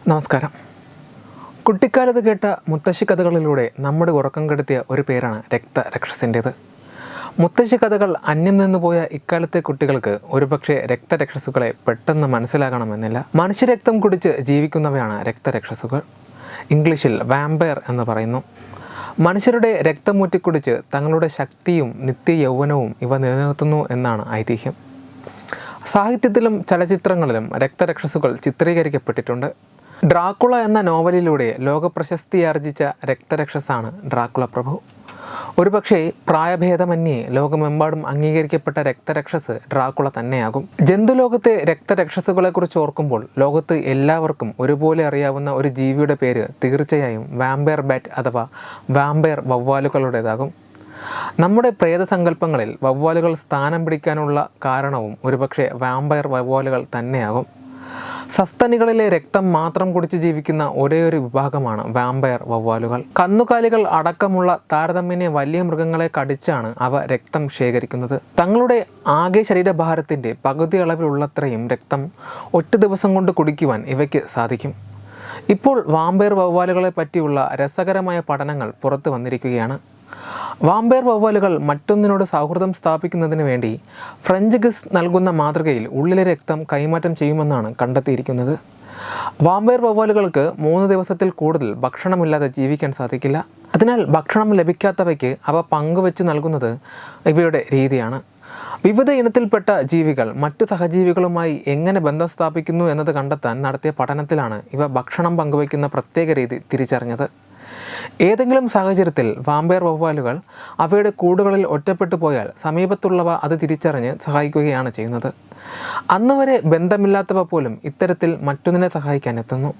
നമസ്കാരം. കുട്ടിക്കാലത്ത് കേട്ട മുത്തശ്ശി കഥകളിലൂടെ നമ്മുടെ ഉറക്കം കെടുത്തിയ ഒരു പേരാണ് രക്തരക്ഷസിൻ്റേത്. മുത്തശ്ശി കഥകൾ അന്യം നിന്നുപോയ ഇക്കാലത്തെ കുട്ടികൾക്ക് ഒരുപക്ഷെ രക്തരക്ഷസുകളെ പെട്ടെന്ന് മനസ്സിലാകണമെന്നില്ല. മനുഷ്യരക്തം കുടിച്ച് ജീവിക്കുന്നവയാണ് രക്തരക്ഷസുകൾ. ഇംഗ്ലീഷിൽ വാമ്പയർ എന്ന് പറയുന്നു. മനുഷ്യരുടെ രക്തം ഊറ്റിക്കുടിച്ച് തങ്ങളുടെ ശക്തിയും നിത്യ യൗവനവും ഇവ നിലനിർത്തുന്നു എന്നാണ് ഐതിഹ്യം. സാഹിത്യത്തിലും ചലച്ചിത്രങ്ങളിലും രക്തരക്ഷസുകൾ ചിത്രീകരിക്കപ്പെട്ടിട്ടുണ്ട്. ഡ്രാക്കുള എന്ന നോവലിലൂടെ ലോകപ്രശസ്തിയാർജിച്ച രക്തരക്ഷസാണ് ഡ്രാക്കുള പ്രഭു. ഒരുപക്ഷെ പ്രായഭേദമന്യേ ലോകമെമ്പാടും അംഗീകരിക്കപ്പെട്ട രക്തരക്ഷസ് ഡ്രാക്കുള തന്നെയാകും. ജന്തുലോകത്തെ രക്തരക്ഷസുകളെക്കുറിച്ച് ഓർക്കുമ്പോൾ ലോകത്ത് എല്ലാവർക്കും ഒരുപോലെ അറിയാവുന്ന ഒരു ജീവിയുടെ പേര് തീർച്ചയായും വാമ്പയർ ബാറ്റ് അഥവാ വാമ്പയർ വവ്വാലുകളുടേതാകും. നമ്മുടെ പ്രേതസങ്കല്പങ്ങളിൽ വവ്വാലുകൾ സ്ഥാനം പിടിക്കാനുള്ള കാരണവും ഒരുപക്ഷെ വാമ്പയർ വവ്വാലുകൾ തന്നെയാകും. സസ്തനികളിലെ രക്തം മാത്രം കുടിച്ച് ജീവിക്കുന്ന ഒരേയൊരു വിഭാഗമാണ് വാമ്പയർ വവ്വാലുകൾ. കന്നുകാലികൾ അടക്കമുള്ള താരതമ്യേന വലിയ മൃഗങ്ങളെ കടിച്ചാണ് അവ രക്തം ശേഖരിക്കുന്നത്. തങ്ങളുടെ ആകെ ശരീരഭാരത്തിൻ്റെ പകുതി അളവിലുള്ളത്രയും രക്തം ഒറ്റ ദിവസം കൊണ്ട് കുടിക്കുവാൻ ഇവയ്ക്ക് സാധിക്കും. ഇപ്പോൾ വാമ്പയർ വവ്വാലുകളെ പറ്റിയുള്ള രസകരമായ പഠനങ്ങൾ പുറത്തു വന്നിരിക്കുകയാണ്. വാമ്പയർ വവ്വാലുകൾ മറ്റൊന്നിനോട് സൗഹൃദം സ്ഥാപിക്കുന്നതിന് വേണ്ടി ഫ്രഞ്ച് കിസ് നൽകുന്ന മാതൃകയിൽ ഉള്ളിലെ രക്തം കൈമാറ്റം ചെയ്യുമെന്നാണ് കണ്ടെത്തിയിരിക്കുന്നത്. വാമ്പയർ വവ്വാലുകൾക്ക് 3 ദിവസത്തിൽ കൂടുതൽ ഭക്ഷണമില്ലാതെ ജീവിക്കാൻ സാധിക്കില്ല. അതിനാൽ ഭക്ഷണം ലഭിക്കാത്തവയ്ക്ക് അവ പങ്കുവെച്ച് നൽകുന്നത് ഇവയുടെ രീതിയാണ്. വിവിധ ഇനത്തിൽപ്പെട്ട ജീവികൾ മറ്റു സഹജീവികളുമായി എങ്ങനെ ബന്ധം സ്ഥാപിക്കുന്നു എന്നത് കണ്ടെത്താൻ നടത്തിയ പഠനത്തിലാണ് ഇവ ഭക്ഷണം പങ്കുവയ്ക്കുന്ന പ്രത്യേക രീതി തിരിച്ചറിഞ്ഞത്. ഏതെങ്കിലും സാഹചര്യത്തിൽ വാമ്പയർ വവ്വാലുകൾ അവയുടെ കൂടുകളിൽ ഒറ്റപ്പെട്ടു പോയാൽ സമീപത്തുള്ളവ അത് തിരിച്ചറിഞ്ഞ് സഹായിക്കുകയാണ് ചെയ്യുന്നത്. അന്നുവരെ ബന്ധമില്ലാത്തവ പോലും ഇത്തരത്തിൽ മറ്റൊന്നിനെ സഹായിക്കാൻ എത്തുന്നു.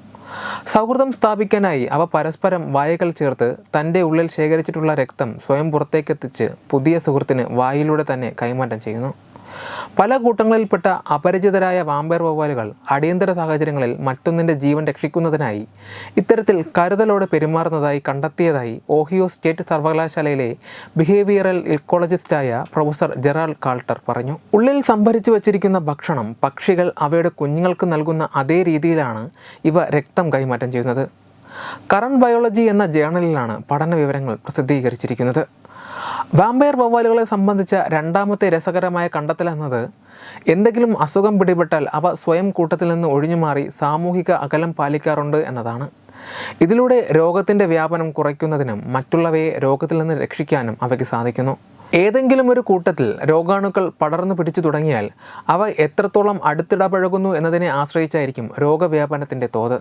സൗഹൃദം സ്ഥാപിക്കാനായി അവ പരസ്പരം വായകൾ ചേർത്ത് തൻ്റെ ഉള്ളിൽ ശേഖരിച്ചിട്ടുള്ള രക്തം സ്വയം പുറത്തേക്കെത്തിച്ച് പുതിയ സുഹൃത്തിന് വായിലൂടെ തന്നെ കൈമാറ്റം ചെയ്യുന്നു. പല കൂട്ടങ്ങളിൽപ്പെട്ട അപരിചിതരായ വാമ്പയർ വവ്വാലുകൾ അടിയന്തര സാഹചര്യങ്ങളിൽ മറ്റൊന്നിൻ്റെ ജീവൻ രക്ഷിക്കുന്നതിനായി ഇത്തരത്തിൽ കരുതലോടെ പെരുമാറുന്നതായി കണ്ടെത്തിയതായി ഓഹിയോ സ്റ്റേറ്റ് സർവകലാശാലയിലെ ബിഹേവിയറൽ ഇക്കോളജിസ്റ്റായ പ്രൊഫസർ ജെറാൾഡ് കാൾട്ടർ പറഞ്ഞു. ഉള്ളിൽ സംഭരിച്ചു വച്ചിരിക്കുന്ന ഭക്ഷണം പക്ഷികൾ അവയുടെ കുഞ്ഞുങ്ങൾക്ക് നൽകുന്ന അതേ രീതിയിലാണ് ഇവ രക്തം കൈമാറ്റം ചെയ്യുന്നത്. കറന്റ് ബയോളജി എന്ന ജേണലിലാണ് പഠന വിവരങ്ങൾ പ്രസിദ്ധീകരിച്ചിരിക്കുന്നത്. വാമ്പയർ വവ്വാലുകളെ സംബന്ധിച്ച രണ്ടാമത്തെ രസകരമായ കണ്ടെത്തൽ എന്നത് എന്തെങ്കിലും അസുഖം പിടിപെട്ടാൽ അവ സ്വയം കൂട്ടത്തിൽ നിന്ന് ഒഴിഞ്ഞുമാറി സാമൂഹിക അകലം പാലിക്കാറുണ്ട് എന്നതാണ്. ഇതിലൂടെ രോഗത്തിൻ്റെ വ്യാപനം കുറയ്ക്കുന്നതിനും മറ്റുള്ളവയെ രോഗത്തിൽ നിന്ന് രക്ഷിക്കാനും അവയ്ക്ക് സാധിക്കുന്നു. ഏതെങ്കിലും ഒരു കൂട്ടത്തിൽ രോഗാണുക്കൾ പടർന്നു പിടിച്ചു തുടങ്ങിയാൽ അവ എത്രത്തോളം അടുത്തിടപഴകുന്നു എന്നതിനെ ആശ്രയിച്ചായിരിക്കും രോഗവ്യാപനത്തിൻ്റെ തോത്.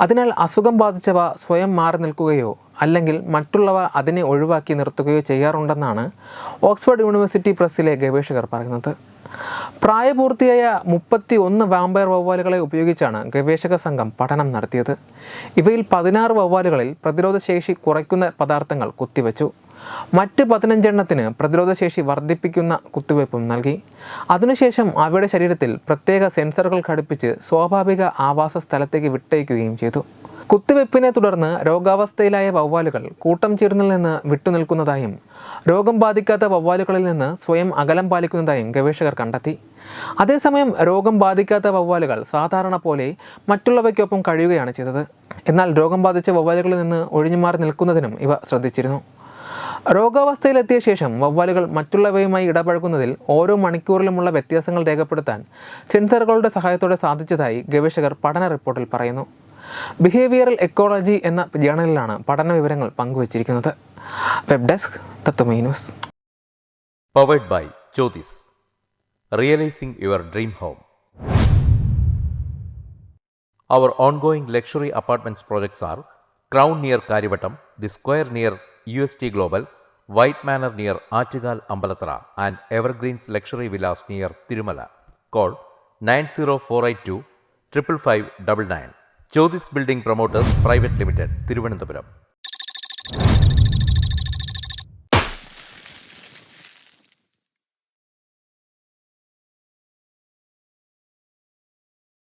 അതിനാൽ അസുഖം ബാധിച്ചവ സ്വയം മാറി നിൽക്കുകയോ അല്ലെങ്കിൽ മറ്റുള്ളവ അതിനെ ഒഴിവാക്കി നിർത്തുകയോ ചെയ്യാറുണ്ടെന്നാണ് ഓക്സ്ഫോർഡ് യൂണിവേഴ്സിറ്റി പ്രസ്സിലെ ഗവേഷകർ പറയുന്നത്. പ്രായപൂർത്തിയായ 31 വാമ്പയർ വവ്വാലുകളെ ഉപയോഗിച്ചാണ് ഗവേഷക സംഘം പഠനം നടത്തിയത്. ഇവയിൽ 16 വവ്വാലുകളിൽ പ്രതിരോധശേഷി കുറയ്ക്കുന്ന പദാർത്ഥങ്ങൾ കുത്തിവെച്ചു. മറ്റ് 15 എണ്ണത്തിന് പ്രതിരോധശേഷി വർദ്ധിപ്പിക്കുന്ന കുത്തിവയ്പും നൽകി. അതിനുശേഷം അവയുടെ ശരീരത്തിൽ പ്രത്യേക സെൻസറുകൾ ഘടിപ്പിച്ച് സ്വാഭാവിക ആവാസ സ്ഥലത്തേക്ക് വിട്ടയക്കുകയും ചെയ്തു. കുത്തിവയ്പ്പിനെ തുടർന്ന് രോഗാവസ്ഥയിലായ വവ്വാലുകൾ കൂട്ടം ചേരുന്നതിൽ നിന്ന് വിട്ടുനിൽക്കുന്നതായും രോഗം ബാധിക്കാത്ത വവ്വാലുകളിൽ നിന്ന് സ്വയം അകലം പാലിക്കുന്നതായും ഗവേഷകർ കണ്ടെത്തി. അതേസമയം രോഗം ബാധിക്കാത്ത വവ്വാലുകൾ സാധാരണ പോലെ മറ്റുള്ളവയ്ക്കൊപ്പം കഴിയുകയാണ് ചെയ്തത്. എന്നാൽ രോഗം ബാധിച്ച വവ്വാലുകളിൽ നിന്ന് ഒഴിഞ്ഞുമാറി നിൽക്കുന്നതിനും ഇവ ശ്രദ്ധിച്ചിരുന്നു. രോഗാവസ്ഥയിലെത്തിയ ശേഷം വവ്വാലുകൾ മറ്റുള്ളവയുമായി ഇടപഴകുന്നതിൽ ഓരോ മണിക്കൂറിലുമുള്ള വ്യത്യാസങ്ങൾ രേഖപ്പെടുത്താൻ സെൻസറുകളുടെ സഹായത്തോടെ സാധിച്ചതായി ഗവേഷകർ പഠന റിപ്പോർട്ടിൽ പറയുന്നു. ബിഹേവിയറൽ എക്കോളജി എന്ന ജേണലിലാണ് പഠന വിവരങ്ങൾ പങ്കുവച്ചിരിക്കുന്നത്. Web desk Tattvamayi news. Powered by Jyothis, realising your dream home. Our ongoing luxury apartments projects are Crown near Karivattam, The Square near UST Global, White Manor near Aattugal Ambalathara, and Evergreens Luxury Villas near Tirumala. Call 90482 55599. Jyothis Building Promoters Private Limited, Thiruvananthapuram.